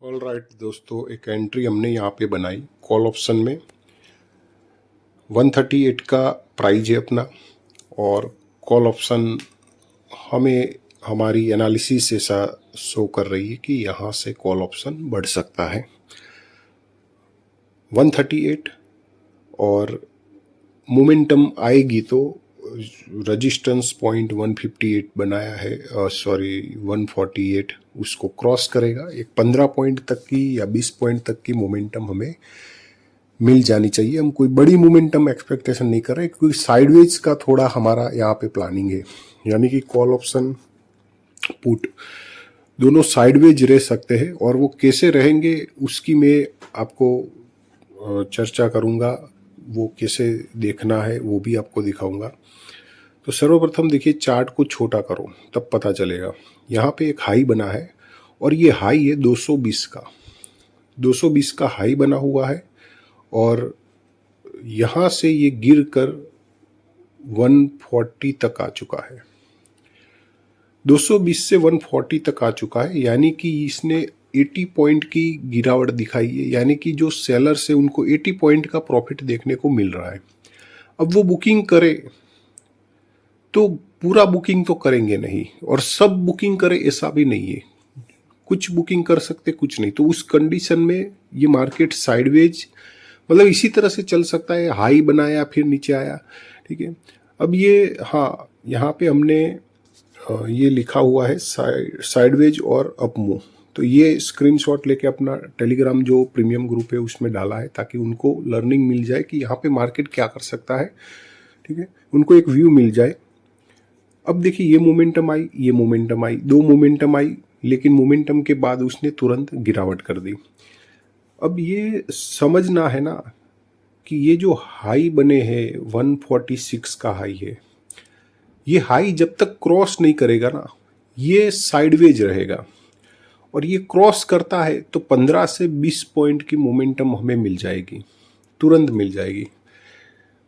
All right दोस्तों, एक entry हमने यहाँ पे बनाई कॉल ऑप्शन में। 138 का प्राइज है अपना, और कॉल ऑप्शन हमें हमारी एनालिसिस ऐसा शो कर रही है कि यहाँ से कॉल ऑप्शन बढ़ सकता है 138, और मोमेंटम आएगी तो रेजिस्टेंस पॉइंट 158 बनाया है, 148, उसको क्रॉस करेगा। एक 15 पॉइंट तक की या 20 पॉइंट तक की मोमेंटम हमें मिल जानी चाहिए। हम कोई बड़ी मोमेंटम एक्सपेक्टेशन नहीं कर रहे, क्योंकि साइडवेज का थोड़ा हमारा यहाँ पे प्लानिंग है, यानी कि कॉल ऑप्शन पुट दोनों साइडवेज रह सकते हैं, और वो कैसे रहेंगे उसकी मैं आपको चर्चा करूँगा। वो कैसे देखना है वो भी आपको दिखाऊंगा। तो सर्वप्रथम देखिए, चार्ट को छोटा करो तब पता चलेगा। यहाँ पे एक हाई बना है, और ये हाई है 220 का। 220 का हाई बना हुआ है, और यहाँ से ये गिर कर 140 तक आ चुका है। 220 से 140 तक आ चुका है, यानी कि इसने 80 पॉइंट की गिरावट दिखाई है, यानी कि जो सेलर से उनको 80 पॉइंट का प्रॉफिट देखने को मिल रहा है। अब वो बुकिंग करे तो पूरा बुकिंग तो करेंगे नहीं, और सब बुकिंग करे ऐसा भी नहीं है। कुछ बुकिंग कर सकते, कुछ नहीं। तो उस कंडीशन में ये मार्केट साइडवेज, मतलब इसी तरह से चल सकता है। हाई बनाया फिर नीचे आया, ठीक है। अब ये, हाँ, यहाँ पे हमने ये लिखा हुआ है साइडवेज और अप मूव। तो ये स्क्रीनशॉट लेके अपना टेलीग्राम जो प्रीमियम ग्रुप है उसमें डाला है, ताकि उनको लर्निंग मिल जाए कि यहाँ पे मार्केट क्या कर सकता है, ठीक है। उनको एक व्यू मिल जाए। अब देखिए, ये मोमेंटम आई, ये मोमेंटम आई, दो मोमेंटम आई, लेकिन मोमेंटम के बाद उसने तुरंत गिरावट कर दी। अब ये समझना है ना कि ये जो हाई बने हैं 146 का हाई है, ये हाई जब तक क्रॉस नहीं करेगा ना, ये साइडवेज रहेगा। और ये क्रॉस करता है तो 15 से 20 पॉइंट की मोमेंटम हमें मिल जाएगी, तुरंत मिल जाएगी,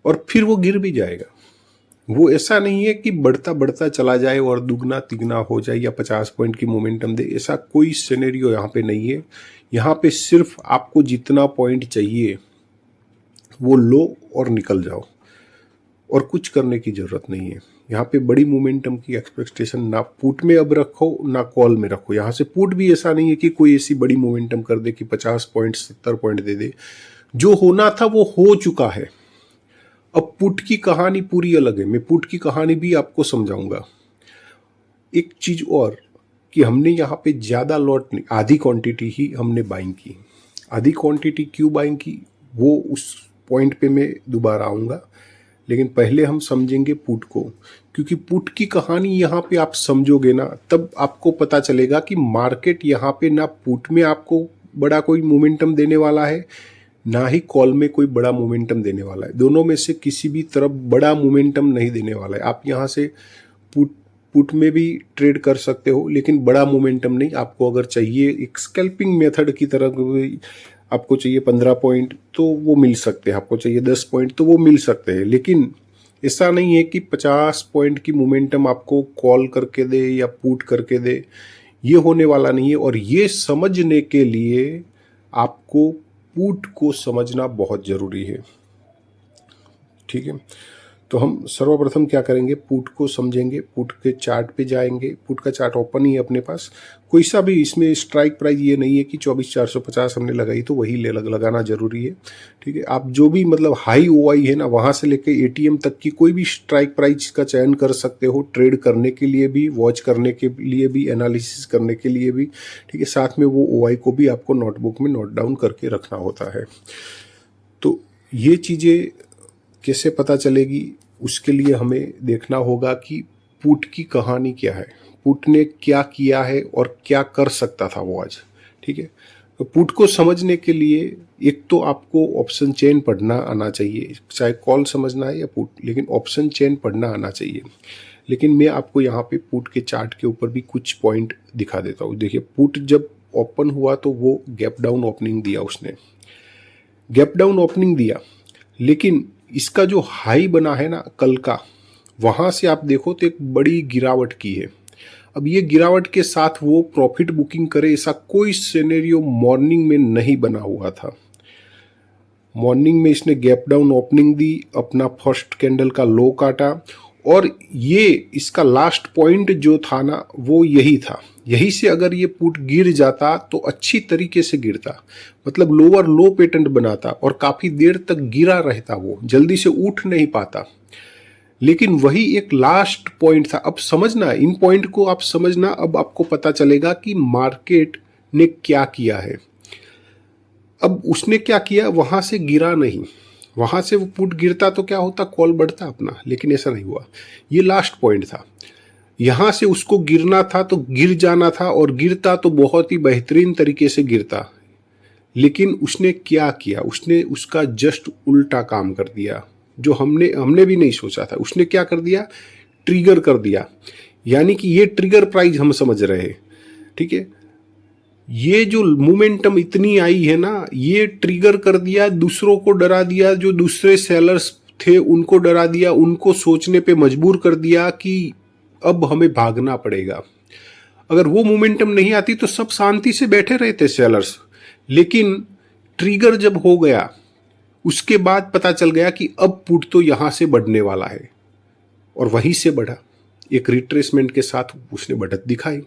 और फिर वो गिर भी जाएगा। वो ऐसा नहीं है कि बढ़ता बढ़ता चला जाए और दुगना तिगना हो जाए या 50 पॉइंट की मोमेंटम दे, ऐसा कोई सिनेरियो यहाँ पे नहीं है। यहाँ पे सिर्फ आपको जितना पॉइंट चाहिए वो लो और निकल जाओ, और कुछ करने की ज़रूरत नहीं है। यहाँ पे बड़ी मोमेंटम की एक्सपेक्टेशन ना पुट में अब रखो ना कॉल में रखो। यहाँ से पुट भी ऐसा नहीं है कि कोई ऐसी बड़ी मोमेंटम कर दे कि 50 पॉइंट 70 पॉइंट दे दे। जो होना था वो हो चुका है। अब पुट की कहानी पूरी अलग है, मैं पुट की कहानी भी आपको समझाऊंगा। एक चीज और, कि हमने यहाँ पे ज़्यादा लॉट नहीं, आधी क्वांटिटी ही हमने बाइंग की। आधी क्वांटिटी क्यों बाइंग की, वो उस पॉइंट पे मैं दोबारा आऊँगा, लेकिन पहले हम समझेंगे पुट को। क्योंकि पुट की कहानी यहाँ पे आप समझोगे ना, तब आपको पता चलेगा कि मार्केट यहाँ पे ना पुट में आपको बड़ा कोई मोमेंटम देने वाला है, ना ही कॉल में कोई बड़ा मोमेंटम देने वाला है। दोनों में से किसी भी तरफ बड़ा मोमेंटम नहीं देने वाला है। आप यहाँ से पुट में भी ट्रेड कर सकते हो, लेकिन बड़ा मोमेंटम नहीं। आपको अगर चाहिए एक स्कैल्पिंग मेथड की तरह, आपको चाहिए 15 पॉइंट तो वो मिल सकते हैं, आपको चाहिए 10 पॉइंट तो वो मिल सकते हैं, लेकिन ऐसा नहीं है कि 50 पॉइंट की मोमेंटम आपको कॉल करके दे या पुट करके दे। ये होने वाला नहीं है। और ये समझने के लिए आपको पुट को समझना बहुत ज़रूरी है, ठीक है। तो हम सर्वप्रथम क्या करेंगे, पुट को समझेंगे। पुट के चार्ट पे जाएंगे। पुट का चार्ट ओपन ही है अपने पास। कोई सा भी इसमें स्ट्राइक प्राइस ये नहीं है कि 24,450 हमने लगाई तो वही लगाना जरूरी है, ठीक है। आप जो भी मतलब हाई ओआई है ना, वहाँ से लेके एटीएम तक की कोई भी स्ट्राइक प्राइस का चयन कर सकते हो, ट्रेड करने के लिए भी, वॉच करने के लिए भी, एनालिसिस करने के लिए भी, ठीक है। साथ में वो ओआई को भी आपको नोटबुक में नोट डाउन करके रखना होता है। तो ये चीज़ें कैसे पता चलेगी, उसके लिए हमें देखना होगा कि पुट की कहानी क्या है, पुट ने क्या किया है और क्या कर सकता था वो आज, ठीक है। तो पुट को समझने के लिए एक तो आपको ऑप्शन चेन पढ़ना आना चाहिए, चाहे कॉल समझना है या पुट, लेकिन ऑप्शन चेन पढ़ना आना चाहिए। लेकिन मैं आपको यहाँ पे पुट के चार्ट के ऊपर भी कुछ पॉइंट दिखा देता हूँ। देखिए, पुट जब ओपन हुआ तो वो गैप डाउन ओपनिंग दिया, उसने गैप डाउन ओपनिंग दिया, लेकिन इसका जो हाई बना है ना कल का, वहाँ से आप देखो तो एक बड़ी गिरावट की है। अब ये गिरावट के साथ वो प्रॉफिट बुकिंग करे, ऐसा कोई सिनेरियो मॉर्निंग में नहीं बना हुआ था। मॉर्निंग में इसने गैप डाउन ओपनिंग दी, अपना फर्स्ट कैंडल का लो काटा, और ये इसका लास्ट पॉइंट जो था ना वो यही था। यही से अगर ये पुट गिर जाता तो अच्छी तरीके से गिरता, मतलब लोअर लो पैटर्न बनाता और काफी देर तक गिरा रहता, वो जल्दी से उठ नहीं पाता। लेकिन वही एक लास्ट पॉइंट था। अब समझना, इन पॉइंट को आप समझना, अब आपको पता चलेगा कि मार्केट ने क्या किया है। अब उसने क्या किया, वहां से गिरा नहीं, वहां से वो पुट गिरता तो क्या होता, कॉल बढ़ता अपना, लेकिन ऐसा नहीं हुआ। ये लास्ट पॉइंट था, यहां से उसको गिरना था तो गिर जाना था, और गिरता तो बहुत ही बेहतरीन तरीके से गिरता। लेकिन उसने क्या किया, उसने उसका जस्ट उल्टा काम कर दिया, जो हमने भी नहीं सोचा था। उसने क्या कर दिया, ट्रिगर कर दिया। यानी कि ये ट्रिगर प्राइस हम समझ रहे हैं, ठीक है। ये जो मोमेंटम इतनी आई है ना, ये ट्रिगर कर दिया, दूसरों को डरा दिया, जो दूसरे सेलर्स थे उनको डरा दिया, उनको सोचने पे मजबूर कर दिया कि अब हमें भागना पड़ेगा। अगर वो मोमेंटम नहीं आती तो सब शांति से बैठे रहते सेलर्स। लेकिन ट्रिगर जब हो गया, उसके बाद पता चल गया कि अब पुट तो यहां से बढ़ने वाला है, और वहीं से बढ़ा। एक रिट्रेसमेंट के साथ उसने बढ़त दिखाई,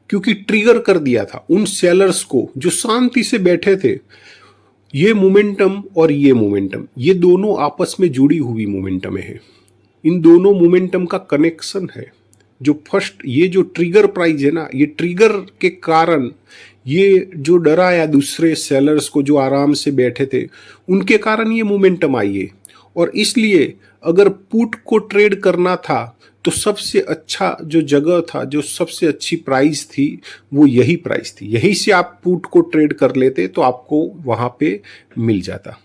क्योंकि ट्रिगर कर दिया था उन सेलर्स को जो शांति से बैठे थे। ये मोमेंटम और ये मोमेंटम, ये दोनों आपस में जुड़ी हुई मोमेंटम है। इन दोनों मोमेंटम का कनेक्शन है। जो फर्स्ट ये जो ट्रिगर प्राइस है ना, ये ट्रिगर के कारण ये जो डराया दूसरे सेलर्स को जो आराम से बैठे थे, उनके कारण ये मोमेंटम आई है। और इसलिए अगर पुट को ट्रेड करना था तो सबसे अच्छा जो जगह था, जो सबसे अच्छी प्राइस थी, वो यही प्राइस थी। यही से आप पुट को ट्रेड कर लेते तो आपको वहां पे मिल जाता।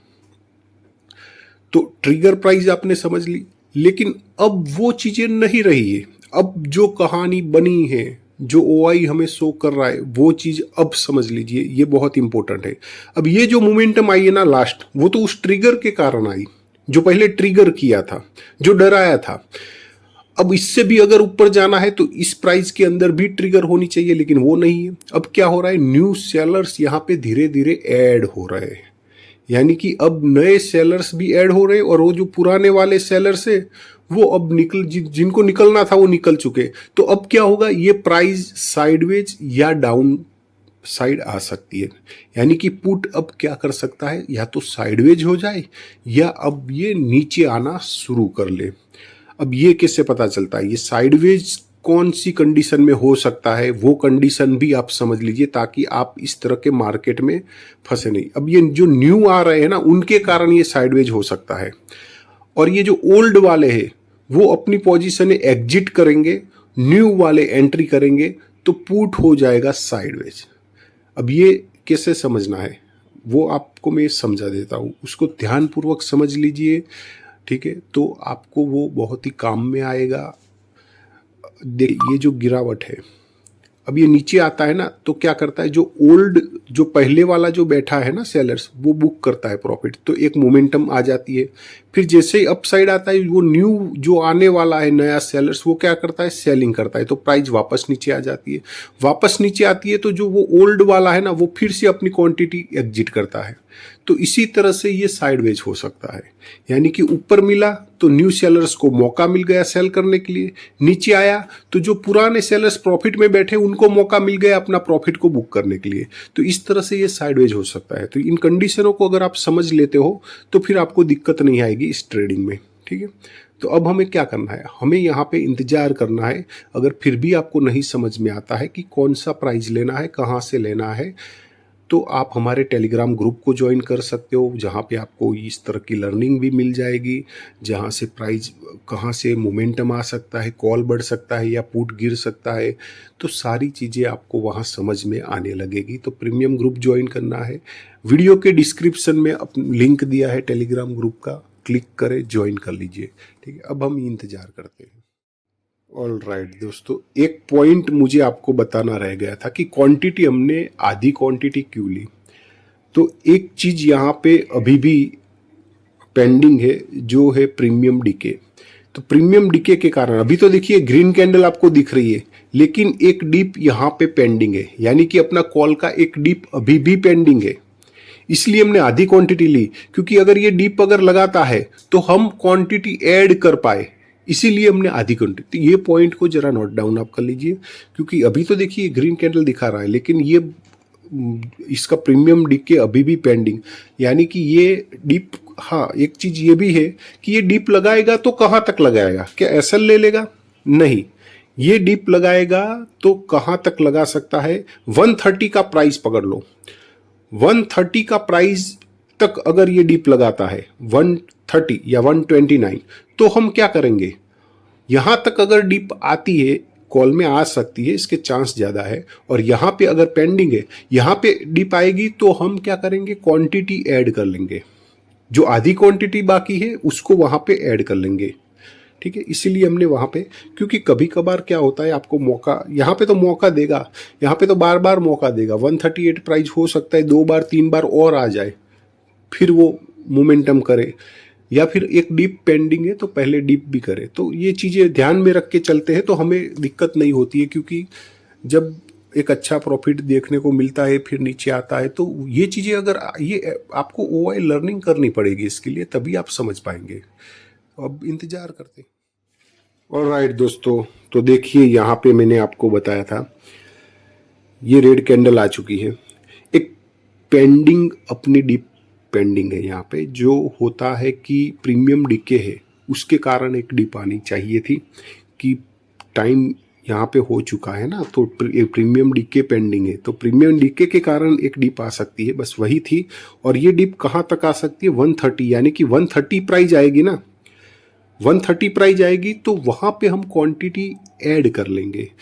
तो ट्रिगर प्राइस आपने समझ ली, लेकिन अब वो चीजें नहीं रही है। अब जो कहानी बनी है, जो ओआई हमें शो कर रहा है, वो चीज अब समझ लीजिए, ये बहुत इंपॉर्टेंट है। अब ये जो मोमेंटम आई है ना लास्ट, वो तो उस ट्रिगर के कारण आई, जो पहले ट्रिगर किया था, जो डराया था। अब इससे भी अगर ऊपर जाना है तो इस प्राइस के अंदर भी ट्रिगर होनी चाहिए, लेकिन वो नहीं है। अब क्या हो रहा है, न्यू सेलर्स यहाँ पे धीरे धीरे ऐड हो रहे हैं। यानी कि अब नए सेलर्स भी ऐड हो रहे हैं, और वो जो पुराने वाले सेलर्स है वो अब जिनको निकलना था वो निकल चुके। तो अब क्या होगा, ये प्राइस साइडवेज या डाउन साइड आ सकती है। यानी कि पुट अब क्या कर सकता है, या तो साइडवेज हो जाए या अब ये नीचे आना शुरू कर ले। अब ये कैसे पता चलता है, ये साइडवेज कौन सी कंडीशन में हो सकता है, वो कंडीशन भी आप समझ लीजिए, ताकि आप इस तरह के मार्केट में फंसे नहीं। अब ये जो न्यू आ रहे हैं ना, उनके कारण ये साइडवेज हो सकता है, और ये जो ओल्ड वाले हैं वो अपनी पोजीशन एग्जिट करेंगे, न्यू वाले एंट्री करेंगे, तो पुट हो जाएगा साइडवेज। अब ये कैसे समझना है वो आपको मैं समझा देता हूँ, उसको ध्यानपूर्वक समझ लीजिए, ठीक है। तो आपको वो बहुत ही काम में आएगा। ये जो गिरावट है, अब ये नीचे आता है ना, तो क्या करता है, जो ओल्ड जो पहले वाला जो बैठा है ना सेलर्स, वो बुक करता है प्रॉफिट, तो एक मोमेंटम आ जाती है। फिर जैसे ही अपसाइड आता है, वो न्यू जो आने वाला है नया सेलर्स, वो क्या करता है, सेलिंग करता है, तो प्राइस वापस नीचे आ जाती है। वापस नीचे आती है तो जो वो ओल्ड वाला है ना, वो फिर से अपनी क्वांटिटी एग्जिट करता है। तो इसी तरह से ये साइडवेज हो सकता है। यानी कि ऊपर मिला तो न्यू सेलर्स को मौका मिल गया सेल करने के लिए, नीचे आया तो जो पुराने सेलर्स प्रॉफिट में बैठे उनको मौका मिल गया अपना प्रॉफिट को बुक करने के लिए। तो इस तरह से ये साइडवेज हो सकता है। तो इन कंडीशनों को अगर आप समझ लेते हो तो फिर आपको दिक्कत नहीं आएगी इस ट्रेडिंग में, ठीक है। तो अब हमें क्या करना है, हमें यहाँ पे इंतजार करना है। अगर फिर भी आपको नहीं समझ में आता है कि कौन सा प्राइस लेना है, कहाँ से लेना है, तो आप हमारे टेलीग्राम ग्रुप को ज्वाइन कर सकते हो, जहाँ पे आपको इस तरह की लर्निंग भी मिल जाएगी, जहाँ से प्राइस कहाँ से मोमेंटम आ सकता है, कॉल बढ़ सकता है या पुट गिर सकता है, तो सारी चीज़ें आपको वहाँ समझ में आने लगेगी। तो प्रीमियम ग्रुप ज्वाइन करना है, वीडियो के डिस्क्रिप्शन में लिंक दिया है टेलीग्राम ग्रुप का, क्लिक करें, ज्वाइन कर लीजिए, ठीक है। अब हम इंतज़ार करते हैं। ऑल राइट दोस्तों, एक पॉइंट मुझे आपको बताना रह गया था कि क्वांटिटी हमने आधी क्वांटिटी क्यों ली। तो एक चीज यहाँ पे अभी भी पेंडिंग है, जो है प्रीमियम डीके। तो प्रीमियम डीके के कारण अभी तो देखिए ग्रीन कैंडल आपको दिख रही है, लेकिन एक डीप यहाँ पे पेंडिंग है, यानी कि अपना कॉल का एक डीप अभी भी पेंडिंग है। इसलिए हमने आधी क्वांटिटी ली, क्योंकि अगर ये डीप अगर लगाता है तो हम क्वांटिटी ऐड कर पाए, इसीलिए हमने आधी क्वांटिटी। ये पॉइंट को जरा नोट डाउन आप कर लीजिए, क्योंकि अभी तो देखिए ग्रीन कैंडल दिखा रहा है, लेकिन ये इसका प्रीमियम डीके अभी भी पेंडिंग, यानी कि ये डीप। हाँ, एक चीज ये भी है कि ये डीप लगाएगा तो कहां तक लगाएगा? क्या एसएल ले लेगा? नहीं, ये डीप लगाएगा तो कहां तक लगा सकता है? 130 का प्राइस पकड़ लो, 130 का प्राइस तक अगर ये डीप लगाता है 130 या 129, तो हम क्या करेंगे? यहां तक अगर डीप आती है, कॉल में आ सकती है, इसके चांस ज्यादा है, और यहां पे अगर पेंडिंग है, यहां पे डीप आएगी तो हम क्या करेंगे? क्वांटिटी ऐड कर लेंगे, जो आधी क्वांटिटी बाकी है उसको वहां पे ऐड कर लेंगे। ठीक है, इसीलिए हमने वहां पे, क्योंकि कभी कभार क्या होता है, आपको मौका यहाँ पे तो मौका देगा, यहाँ पे तो बार बार मौका देगा। 138 प्राइस हो सकता है 2 बार 3 बार और आ जाए, फिर वो मोमेंटम करे, या फिर एक डीप पेंडिंग है तो पहले डीप भी करे। तो ये चीजें ध्यान में रख के चलते हैं तो हमें दिक्कत नहीं होती है, क्योंकि जब एक अच्छा प्रॉफिट देखने को मिलता है फिर नीचे आता है, तो ये चीजें अगर ये आपको ओआई लर्निंग करनी पड़ेगी इसके लिए, तभी आप समझ पाएंगे। अब इंतजार करते हैं। ऑलराइट दोस्तों, तो देखिए यहाँ पे मैंने आपको बताया था, ये रेड कैंडल आ चुकी है, एक पेंडिंग अपनी डीप पेंडिंग है यहाँ पे। जो होता है कि प्रीमियम डीके है, उसके कारण एक डीप आनी चाहिए थी, कि टाइम यहाँ पे हो चुका है ना, तो प्रीमियम डीके पेंडिंग है, तो प्रीमियम डीके के कारण एक डीप आ सकती है, बस वही थी। और ये डीप कहाँ तक आ सकती है? 130, यानी कि 130 प्राइस आएगी ना, 130 प्राइस आएगी तो वहां पे हम क्वांटिटी ऐड कर लेंगे।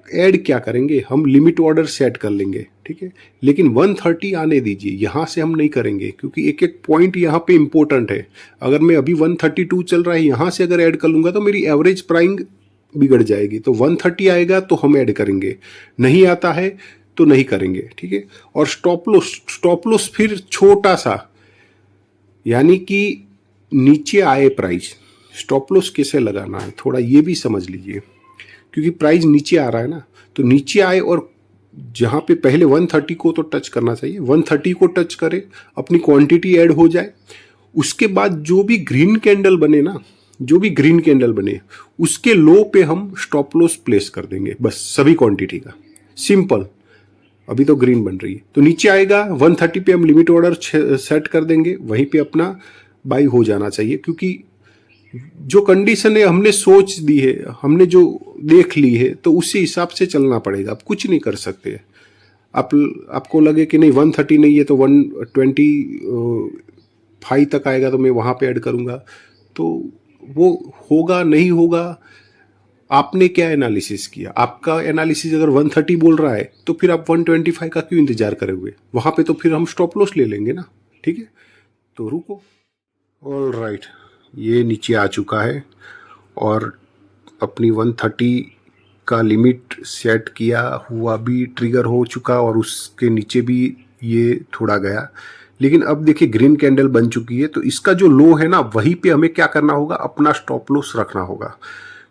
ऐड क्या करेंगे? हम लिमिट ऑर्डर सेट कर लेंगे, ठीक है, लेकिन 130 आने दीजिए, यहां से हम नहीं करेंगे, क्योंकि एक एक पॉइंट यहां पे इंपॉर्टेंट है। अगर मैं अभी 132 चल रहा है, यहां से अगर ऐड कर लूंगा तो मेरी एवरेज प्राइंग बिगड़ जाएगी। तो 130 आएगा तो हम ऐड करेंगे, नहीं आता है तो नहीं करेंगे, ठीक है। और स्टॉप लॉस फिर छोटा सा, यानी कि नीचे आए प्राइस, स्टॉप लॉस कैसे लगाना है थोड़ा ये भी समझ लीजिए, क्योंकि प्राइस नीचे आ रहा है ना, तो नीचे आए और जहां पे पहले 130 को तो टच करना चाहिए, 130 को टच करे, अपनी क्वांटिटी ऐड हो जाए, उसके बाद जो भी ग्रीन कैंडल बने ना, जो भी ग्रीन कैंडल बने उसके लो पे हम स्टॉप लॉस प्लेस कर देंगे, बस सभी क्वांटिटी का, सिंपल। अभी तो ग्रीन बन रही है तो नीचे आएगा 130 पे हम लिमिट ऑर्डर सेट कर देंगे, वहीं पे अपना बाई हो जाना चाहिए, क्योंकि जो कंडीशन है हमने सोच दी है, हमने जो देख ली है, तो उसी हिसाब से चलना पड़ेगा, आप कुछ नहीं कर सकते। आपको लगे कि नहीं 130 नहीं है तो 125 तक आएगा तो मैं वहां पे ऐड करूंगा, तो वो होगा नहीं होगा। आपने क्या एनालिसिस किया? आपका एनालिसिस अगर 130 बोल रहा है तो फिर आप 125 का क्यों इंतजार करोगे? वहां पे तो फिर हम स्टॉप लॉस ले लेंगे ना, ठीक है, तो रुको। ऑल राइट, ये नीचे आ चुका है और अपनी 130 का लिमिट सेट किया हुआ भी ट्रिगर हो चुका, और उसके नीचे भी ये थोड़ा गया, लेकिन अब देखिए ग्रीन कैंडल बन चुकी है, तो इसका जो लो है ना, वहीं पे हमें क्या करना होगा? अपना स्टॉप लॉस रखना होगा,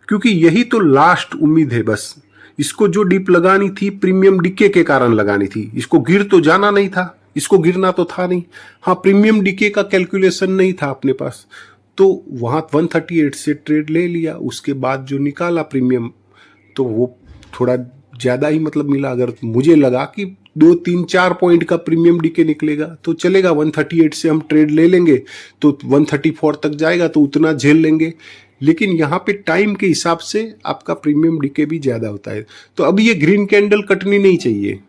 क्योंकि यही तो लास्ट उम्मीद है बस। इसको जो डिप लगानी थी प्रीमियम डीके के कारण लगानी थी, इसको गिर तो जाना नहीं था, इसको गिरना तो था नहीं। हाँ, प्रीमियम डीके का कैलकुलेशन नहीं था अपने पास, तो वहां 138 से ट्रेड ले लिया, उसके बाद जो निकाला प्रीमियम, तो वो थोड़ा ज्यादा ही मतलब मिला। अगर मुझे लगा कि 2 3 4 पॉइंट का प्रीमियम डीके निकलेगा तो चलेगा, 138 से हम ट्रेड ले लेंगे तो 134 तक जाएगा तो उतना झेल लेंगे, लेकिन यहाँ पे टाइम के हिसाब से आपका प्रीमियम डीके भी ज्यादा होता है। तो अब ये ग्रीन कैंडल कटनी नहीं चाहिए।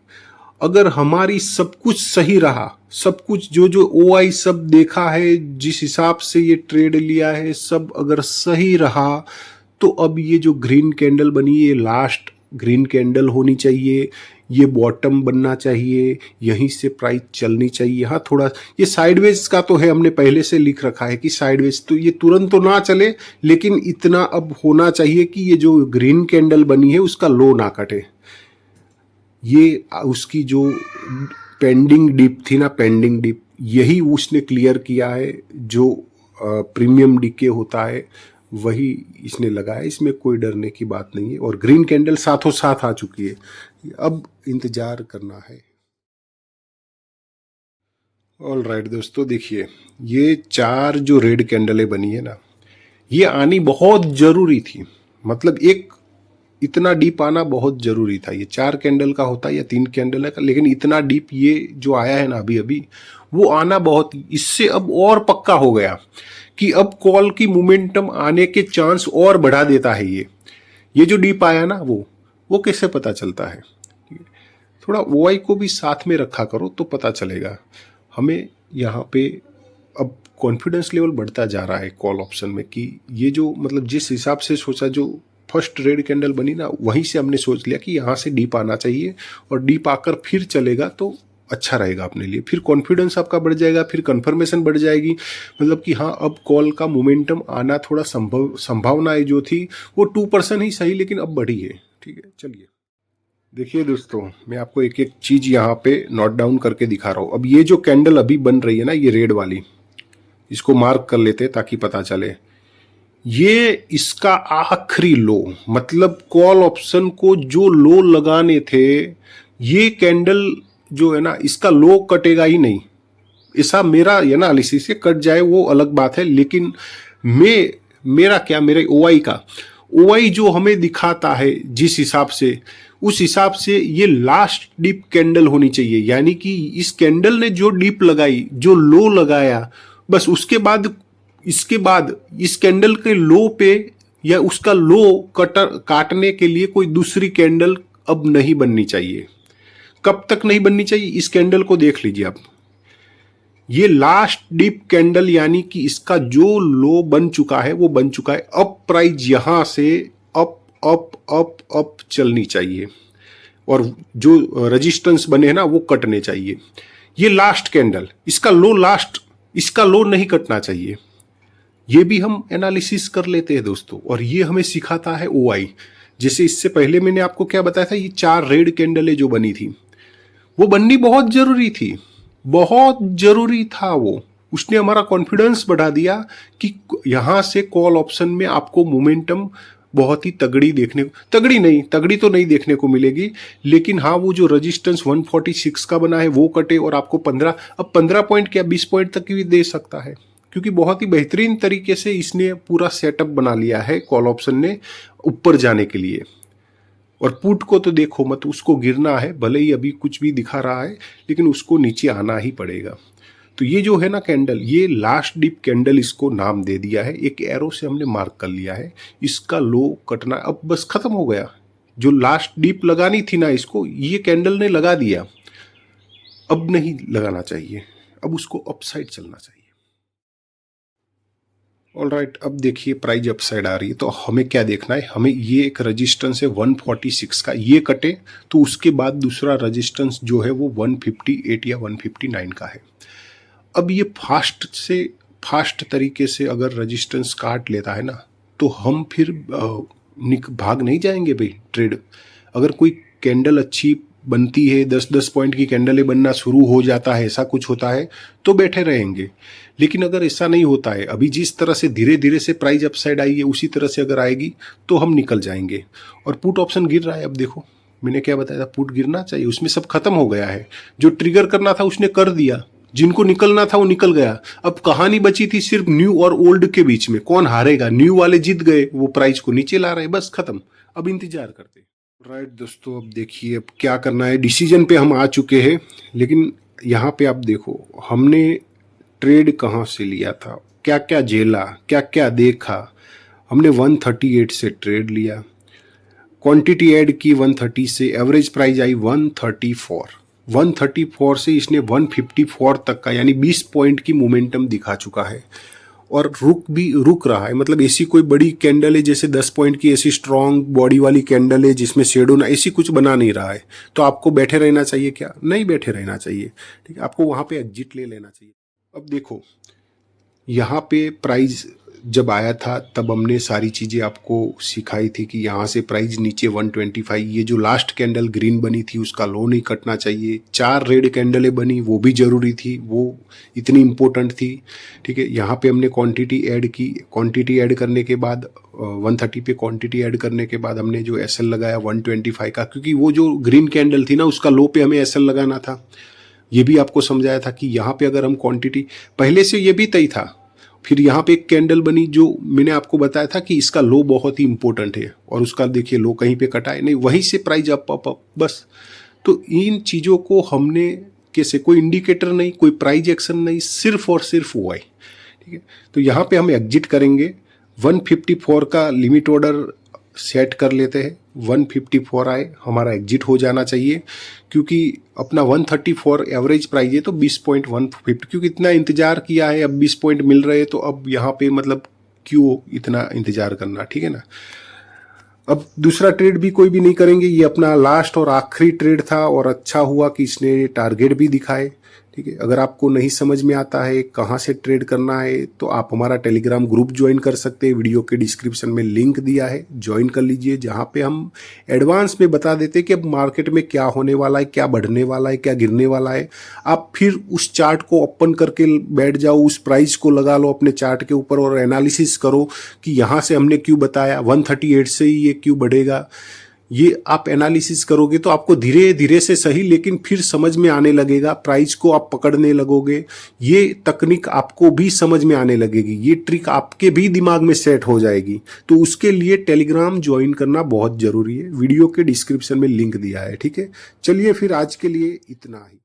अगर हमारी सब कुछ सही रहा, सब कुछ जो ओआई सब देखा है, जिस हिसाब से ये ट्रेड लिया है, सब अगर सही रहा, तो अब ये जो ग्रीन कैंडल बनी, ये लास्ट ग्रीन कैंडल होनी चाहिए, ये बॉटम बनना चाहिए, यहीं से प्राइस चलनी चाहिए। हाँ, थोड़ा ये साइडवेज का तो है, हमने पहले से लिख रखा है कि साइडवेज, तो ये तुरंत तो ना चले, लेकिन इतना अब होना चाहिए कि ये जो ग्रीन कैंडल बनी है उसका लो ना कटे। ये उसकी जो पेंडिंग डिप थी ना, पेंडिंग डिप, यही उसने क्लियर किया है। जो प्रीमियम डीके होता है वही इसने लगाया, इसमें कोई डरने की बात नहीं है। और ग्रीन कैंडल साथों साथ आ चुकी है, अब इंतजार करना है। ऑल राइट दोस्तों, देखिए ये 4 जो रेड कैंडलें बनी है ना, ये आनी बहुत जरूरी थी। मतलब एक इतना डीप आना बहुत जरूरी था। ये 4 कैंडल का होता या 3 कैंडल का, लेकिन इतना डीप ये जो आया है ना अभी अभी, वो आना बहुत, इससे अब और पक्का हो गया कि अब कॉल की मोमेंटम आने के चांस और बढ़ा देता है। ये जो डीप आया ना, वो कैसे पता चलता है? थोड़ा ओआई को भी साथ में रखा करो तो पता चलेगा हमें। यहाँ पे अब कॉन्फिडेंस लेवल बढ़ता जा रहा है कॉल ऑप्शन में कि ये जो मतलब जिस हिसाब से सोचा, जो फर्स्ट रेड कैंडल बनी ना, वहीं से हमने सोच लिया कि यहाँ से डीप आना चाहिए और डीप आकर फिर चलेगा तो अच्छा रहेगा अपने लिए। फिर कॉन्फिडेंस आपका बढ़ जाएगा, फिर कंफर्मेशन बढ़ जाएगी। मतलब कि हाँ, अब कॉल का मोमेंटम आना थोड़ा संभावनाएं जो थी वो 2% ही सही, लेकिन अब बढ़ी है। ठीक है, चलिए देखिए दोस्तों, मैं आपको एक एक चीज यहाँ पे नोट डाउन करके दिखा रहा हूँ। अब ये जो कैंडल अभी बन रही है ना, ये रेड वाली, इसको मार्क कर लेते हैं ताकि पता चले। ये इसका आखिरी लो, मतलब कॉल ऑप्शन को जो लो लगाने थे, ये कैंडल जो है ना, इसका लो कटेगा ही नहीं। ऐसा मेरा एनालिसिस है, कट जाए वो अलग बात है, लेकिन मेरे ओआई का ओआई जो हमें दिखाता है जिस हिसाब से, उस हिसाब से ये लास्ट डीप कैंडल होनी चाहिए। यानी कि इस कैंडल ने जो डीप लगाई, जो लो लगाया, बस उसके बाद इसके बाद इस कैंडल के लो पे या उसका लो काटने के लिए कोई दूसरी कैंडल अब नहीं बननी चाहिए। कब तक नहीं बननी चाहिए? इस कैंडल को देख लीजिए आप, ये लास्ट डीप कैंडल, यानी कि इसका जो लो बन चुका है वो बन चुका है। अब प्राइस यहां से अप अप अप अप चलनी चाहिए और जो रेजिस्टेंस बने हैं ना वो कटने चाहिए। ये लास्ट कैंडल, इसका लो नहीं कटना चाहिए। ये भी हम एनालिसिस कर लेते हैं दोस्तों, और ये हमें सिखाता है ओआई। जैसे इससे पहले मैंने आपको क्या बताया था, ये 4 रेड कैंडलें जो बनी थी, वो बननी बहुत जरूरी थी, बहुत जरूरी था वो। उसने हमारा कॉन्फिडेंस बढ़ा दिया कि यहां से कॉल ऑप्शन में आपको मोमेंटम बहुत ही तगड़ी तो नहीं देखने को मिलेगी, लेकिन हाँ, वो जो रेजिस्टेंस 146 का बना है वो कटे और आपको 15 पॉइंट क्या 20 पॉइंट तक भी दे सकता है, क्योंकि बहुत ही बेहतरीन तरीके से इसने पूरा सेटअप बना लिया है कॉल ऑप्शन ने ऊपर जाने के लिए। और पुट को तो देखो मत, उसको गिरना है, भले ही अभी कुछ भी दिखा रहा है, लेकिन उसको नीचे आना ही पड़ेगा। तो ये जो है ना कैंडल, ये लास्ट डीप कैंडल इसको नाम दे दिया है, एक एरो से हमने मार्क कर लिया है। इसका लो कटना अब बस खत्म हो गया। जो लास्ट डीप लगानी थी ना, इसको ये कैंडल ने लगा दिया, अब नहीं लगाना चाहिए, अब उसको अपसाइड चलना चाहिए। ऑल राइट, अब देखिए प्राइस अपसाइड आ रही है, तो हमें क्या देखना है, हमें ये एक रेजिस्टेंस है 146 का, ये कटे तो उसके बाद दूसरा रेजिस्टेंस जो है वो 158 या 159 का है। अब ये फास्ट तरीके से अगर रेजिस्टेंस काट लेता है ना, तो हम फिर भाग नहीं जाएंगे भाई ट्रेड। अगर कोई कैंडल अच्छी बनती है, 10-10 पॉइंट की कैंडलें बनना शुरू हो जाता है, ऐसा कुछ होता है तो बैठे रहेंगे। लेकिन अगर ऐसा नहीं होता है, अभी जिस तरह से धीरे धीरे से प्राइस अपसाइड आई है, उसी तरह से अगर आएगी तो हम निकल जाएंगे। और पुट ऑप्शन गिर रहा है, अब देखो मैंने क्या बताया था, पुट गिरना चाहिए, उसमें सब खत्म हो गया है। जो ट्रिगर करना था उसने कर दिया, जिनको निकलना था वो निकल गया। अब कहानी बची थी सिर्फ न्यू और ओल्ड के बीच में, कौन हारेगा। न्यू वाले जीत गए, वो प्राइस को नीचे ला रहे, बस खत्म। अब इंतजार करते। राइट दोस्तों, अब देखिए अब क्या करना है, डिसीजन पे हम आ चुके हैं। लेकिन यहाँ पे आप देखो, हमने ट्रेड कहाँ से लिया था, क्या क्या झेला, क्या क्या देखा। हमने 138 से ट्रेड लिया, क्वांटिटी ऐड की 130 से, एवरेज प्राइस आई 134 से इसने 154 तक का, यानी 20 पॉइंट की मोमेंटम दिखा चुका है। और रुक रहा है, मतलब ऐसी कोई बड़ी कैंडल है जैसे 10 पॉइंट की ऐसी स्ट्रॉन्ग बॉडी वाली कैंडल है जिसमें शेडो ना, ऐसी कुछ बना नहीं रहा है। तो आपको बैठे रहना चाहिए क्या? नहीं बैठे रहना चाहिए, ठीक है, आपको वहां पे एग्जिट ले लेना चाहिए। अब देखो यहाँ पे प्राइस जब आया था तब हमने सारी चीज़ें आपको सिखाई थी कि यहाँ से प्राइस नीचे 125, ये जो लास्ट कैंडल ग्रीन बनी थी उसका लो नहीं कटना चाहिए, 4 रेड कैंडलें बनी वो भी ज़रूरी थी, वो इतनी इम्पोर्टेंट थी। ठीक है, यहाँ पे हमने क्वांटिटी ऐड की, क्वांटिटी ऐड करने के बाद 130 पे क्वांटिटी ऐड करने के बाद हमने जो एसएल लगाया 125 का, क्योंकि वो जो ग्रीन कैंडल थी ना उसका लो पे हमें एसएल लगाना था। ये भी आपको समझाया था कि यहाँ पे अगर हम क्वांटिटी, पहले से ये भी तय था। फिर यहाँ पे एक कैंडल बनी जो मैंने आपको बताया था कि इसका लो बहुत ही इंपॉर्टेंट है, और उसका देखिए लो कहीं पे कटा है नहीं, वहीं से प्राइस अप बस। तो इन चीज़ों को हमने कैसे, कोई इंडिकेटर नहीं, कोई प्राइस एक्शन नहीं, सिर्फ और सिर्फ वाई। ठीक है, तो यहाँ पे हम एग्जिट करेंगे। 154 का लिमिट ऑर्डर सेट कर लेते हैं, 154 आए हमारा एग्जिट हो जाना चाहिए, क्योंकि अपना 134 एवरेज प्राइस है तो 20.150, क्योंकि इतना इंतजार किया है, अब 20 पॉइंट मिल रहे हैं तो अब यहाँ पे मतलब क्यों इतना इंतजार करना। ठीक है ना, अब दूसरा ट्रेड भी कोई भी नहीं करेंगे, ये अपना लास्ट और आखिरी ट्रेड था, और अच्छा हुआ कि इसने टारगेट भी दिखाए। ठीक है, अगर आपको नहीं समझ में आता है कहाँ से ट्रेड करना है तो आप हमारा टेलीग्राम ग्रुप ज्वाइन कर सकते हैं, वीडियो के डिस्क्रिप्शन में लिंक दिया है, ज्वाइन कर लीजिए, जहाँ पे हम एडवांस में बता देते हैं कि अब मार्केट में क्या होने वाला है, क्या बढ़ने वाला है, क्या गिरने वाला है। आप फिर उस चार्ट को ओपन करके बैठ जाओ, उस प्राइस को लगा लो अपने चार्ट के ऊपर और एनालिसिस करो कि यहाँ से हमने क्यों बताया 138 से ही ये क्यों बढ़ेगा। ये आप एनालिसिस करोगे तो आपको धीरे धीरे से सही, लेकिन फिर समझ में आने लगेगा, प्राइस को आप पकड़ने लगोगे, ये तकनीक आपको भी समझ में आने लगेगी, ये ट्रिक आपके भी दिमाग में सेट हो जाएगी। तो उसके लिए टेलीग्राम ज्वाइन करना बहुत जरूरी है, वीडियो के डिस्क्रिप्शन में लिंक दिया है। ठीक है, चलिए फिर आज के लिए इतना ही।